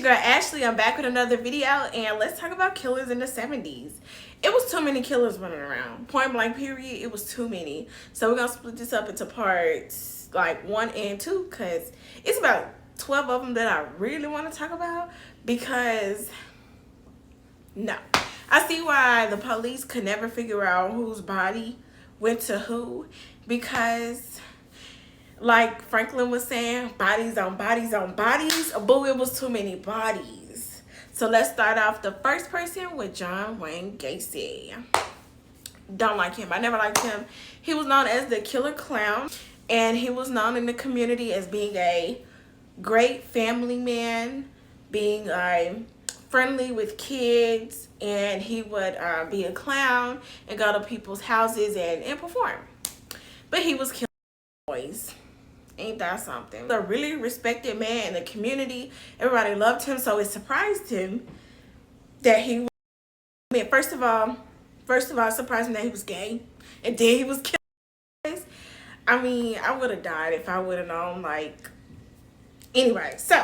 your girl Ashley. I'm back with another video, and let's talk about killers in the 70s. It was too many killers running around. Point blank period, it was too many. So we're gonna split this up into parts like 1 and 2, because it's about 12 of them that I really want to talk about. Because no, I see why the police could never figure out whose body went to who, because like Franklin was saying, bodies on bodies on bodies. Boo, it was too many bodies. So let's start off the first person with John Wayne Gacy. Don't like him. I never liked him. He was known as the killer clown, and he was known in the community as being a great family man, being friendly with kids, and he would be a clown and go to people's houses and perform. But he was killing boys. Ain't that something? A really respected man in the community. Everybody loved him, so it surprised him that he was, I mean, first of all, it surprised him that he was gay, and then he was killing boys. I mean, I would have died if I would have known. Like, anyway, so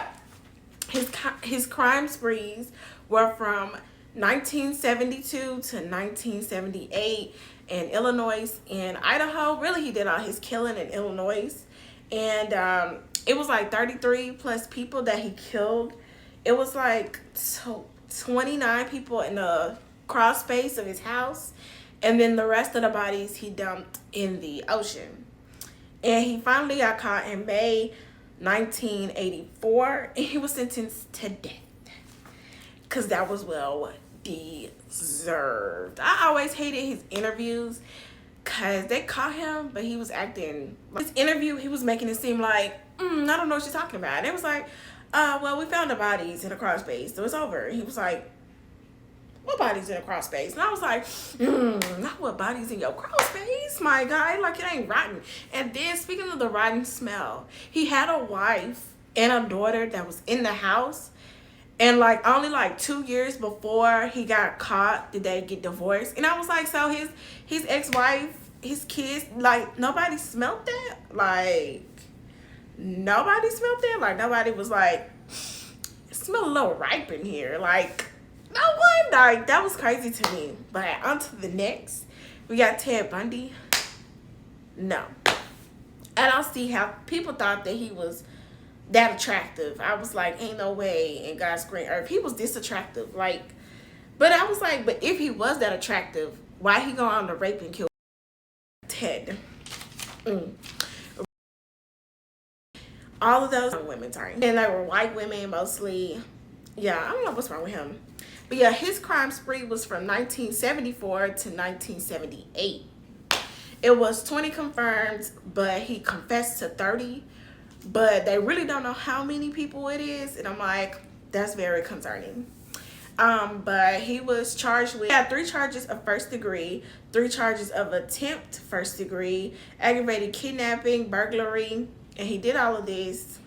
his crime sprees were from 1972 to 1978 in Illinois and Idaho. Really, he did all his killing in Illinois. And it was like 33 plus people that he killed. It was like 29 people in the crawl space of his house. And then the rest of the bodies he dumped in the ocean. And he finally got caught in May 1984. And he was sentenced to death. Because that was well deserved. I always hated his interviews, because they caught him, but he was acting like his interview, he was making it seem like, I don't know what you're talking about. And it was like, well, we found the bodies in a crawl space, so it's over. And he was like, what bodies in a crawl space? And I was like, not what bodies in your crawl space, my guy. Like, it ain't rotten. And then, speaking of the rotten smell, he had a wife and a daughter that was in the house. And like only like 2 years before he got caught did they get divorced. And I was like, so his ex-wife, his kids, like nobody smelled that? Like nobody smelled that? Like nobody was like, it smelled a little ripe in here. Like no one. Like that was crazy to me. But on to the next. We got Ted Bundy. No. I don't see how people thought that he was that attractive. I was like, ain't no way in God's green earth he was this attractive. Like, but I was like, but if he was that attractive, why he go on to rape and kill Ted? All of those women, sorry, and they were white women mostly. Yeah, I don't know what's wrong with him, but yeah, his crime spree was from 1974 to 1978. It was 20 confirmed, but he confessed to 30. But they really don't know how many people it is. And I'm like, that's very concerning. But he was charged with, he had 3 charges of first degree, 3 charges of attempt first degree, aggravated kidnapping, burglary. And he did all of this.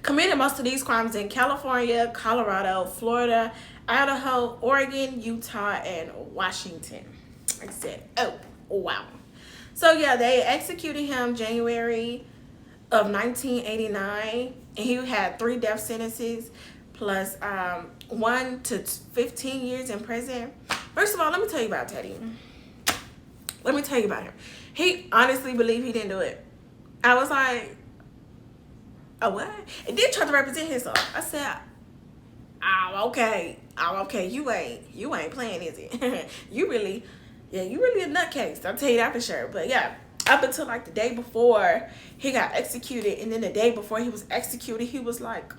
Committed most of these crimes in California, Colorado, Florida, Idaho, Oregon, Utah, and Washington. Like I said, oh, wow. So yeah, they executed him January of 1989, and he had 3 death sentences plus 1 to 15 years in prison. First of all, let me tell you about Teddy. Let me tell you about him. He honestly believed he didn't do it. I was like, oh, what? And then tried to represent himself. I said, oh, okay. You ain't playing, is it? you really a nutcase. I'll tell you that for sure. But yeah, up until like the day before he got executed, and then the day before he was executed, he was like,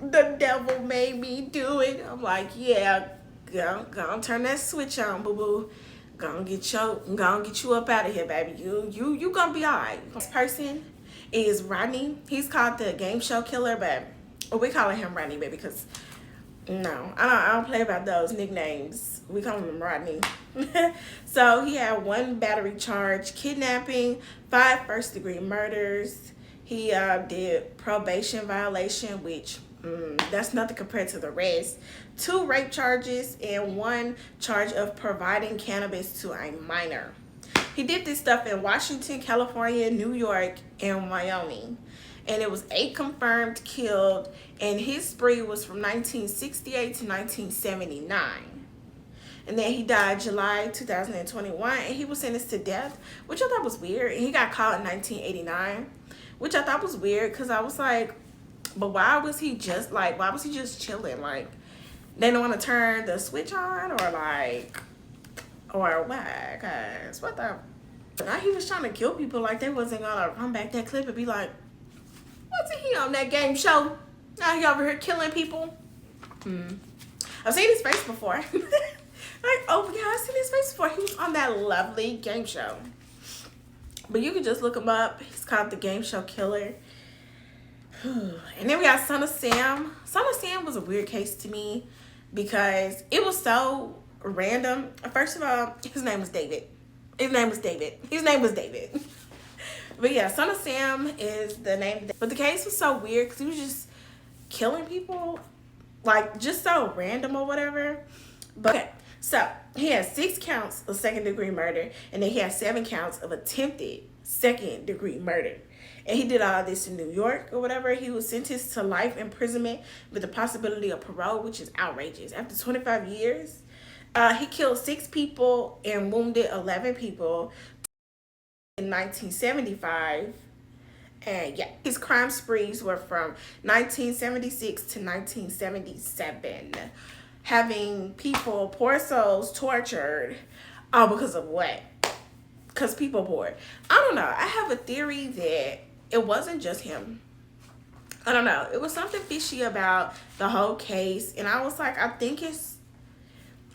the devil made me do it. I'm like, yeah, go turn that switch on, boo-boo. Gonna get you up out of here, baby. You gonna be all right. This person is Rodney. He's called the game show killer, but we calling him Rodney, baby, because no, I don't play about those nicknames. We call him Rodney. So he had 1 battery charge, kidnapping, 5 first-degree murders. He did probation violation, which that's nothing compared to the rest. 2 rape charges and 1 charge of providing cannabis to a minor. He did this stuff in Washington, California, New York, and Wyoming. and it was 8 confirmed killed, and his spree was from 1968 to 1979. And then he died July 2021, and he was sentenced to death, which I thought was weird. And he got caught in 1989, which I thought was weird because I was like, but why was he just chilling? Like, they don't want to turn the switch on, or like, or what? Cause what the? Now he was trying to kill people, like they wasn't gonna run back that clip and be like, wasn't he on that game show? Now he over here killing people. I've seen his face before. Like, oh yeah, I've seen his face before. He was on that lovely game show. But you can just look him up. He's called the Game Show Killer. And then we got Son of Sam. Son of Sam was a weird case to me because it was so random. First of all, his name was David. His name was David. But yeah, Son of Sam is the name. But the case was so weird because he was just killing people, like just so random or whatever. But okay, so he has 6 counts of second-degree murder, and then he has 7 counts of attempted second-degree murder. And he did all this in New York or whatever. He was sentenced to life imprisonment with the possibility of parole, which is outrageous. After 25 years, he killed 6 people and wounded 11 people in 1975. And yeah, his crime sprees were from 1976 to 1977. Having people, poor souls, tortured. Oh, because of what? Because people bored. I don't know. I have a theory that it wasn't just him. I don't know. It was something fishy about the whole case. And I was like, I think it's,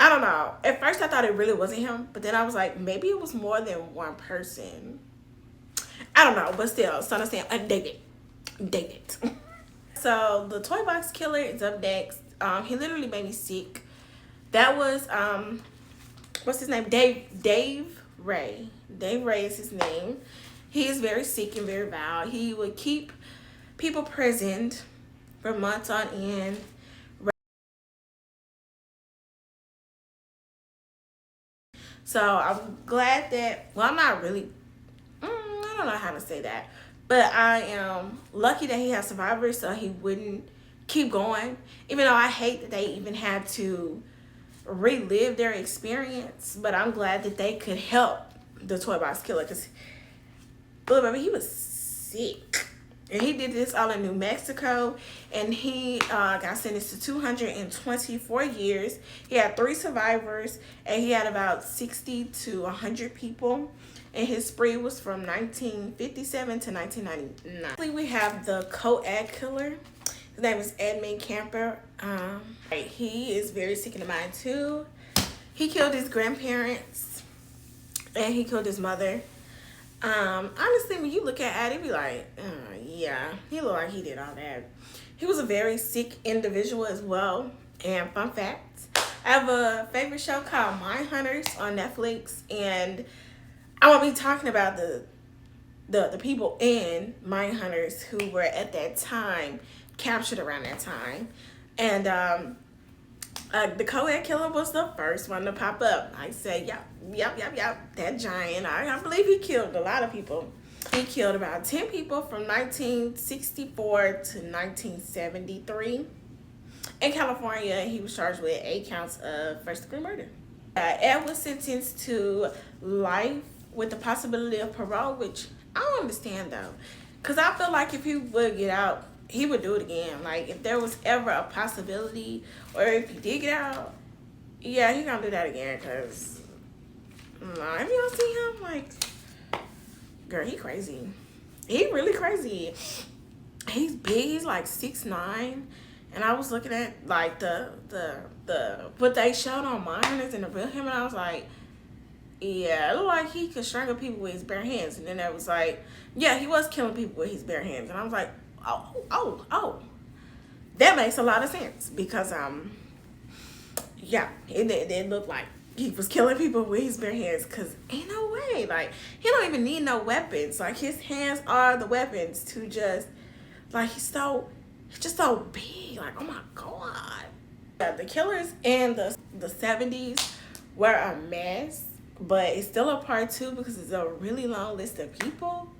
I don't know. At first I thought it really wasn't him. But then I was like, maybe it was more than one person. I don't know. But still, Son of Sam, David. So the Toy Box Killer is up next. He literally made me sick. That was, what's his name? Dave Ray. Dave Ray is his name. He is very sick and very vile. He would keep people prisoned for months on end. So I'm glad that, well, I'm not really, I don't know how to say that, but I am lucky that he has survivors so he wouldn't keep going. Even though I hate that they even had to relive their experience, but I'm glad that they could help the Toy Box Killer because, remember, he was sick. And he did this all in New Mexico, and he got sentenced to 224 years. He had 3 survivors, and he had about 60 to 100 people. And his spree was from 1957 to 1999. We have the co-ed killer. His name is Edmund Camper. He is very sick in the mind too. He killed his grandparents, and he killed his mother. Honestly, when you look at it, be like, yeah, he looked like he did all that. He was a very sick individual as well. And fun fact, I have a favorite show called Mindhunters on Netflix, and I will be talking about the people in Mindhunters who were at that time captured around that time. And the co-ed killer was the first one to pop up. I said, yep, that giant. I believe he killed a lot of people. He killed about 10 people from 1964 to 1973. In California, he was charged with 8 counts of first-degree murder. Ed was sentenced to life with the possibility of parole, which I don't understand, though. Because I feel like if he would get out, he would do it again. Like, if there was ever a possibility, or if he did get out, yeah, he gonna do that again, because, have y'all seen him? Like, girl, he crazy. He really crazy. He's big. He's like 6'9", and I was looking at, like, the what they showed on Mindhunters and the real him, and I was like, yeah, it looked like he could strangle people with his bare hands. And then that was like, yeah, he was killing people with his bare hands. And I was like, oh, that makes a lot of sense because yeah, it looked like he was killing people with his bare hands because ain't no way, like, he don't even need no weapons. Like, his hands are the weapons to just, like, he's just so big. Like, oh my god. Yeah, the killers in the 70s were a mess, but it's still a part 2 because it's a really long list of people.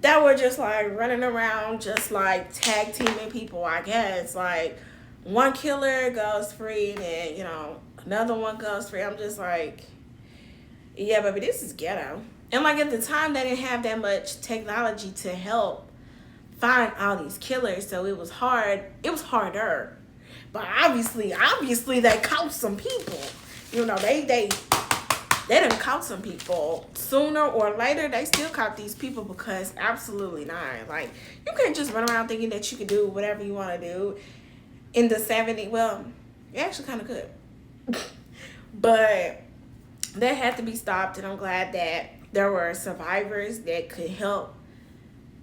that were just like running around, just like tag teaming people, I guess. Like one killer goes free, then another one goes free. I'm just like, yeah, baby, this is ghetto. And like at the time, they didn't have that much technology to help find all these killers, so it was hard. It was harder, but obviously, they caught some people. They done caught some people. Sooner or later, they still caught these people because absolutely not. Like, you can't just run around thinking that you can do whatever you want to do. In the 70s, well, you actually kind of could. But that had to be stopped, and I'm glad that there were survivors that could help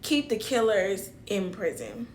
keep the killers in prison.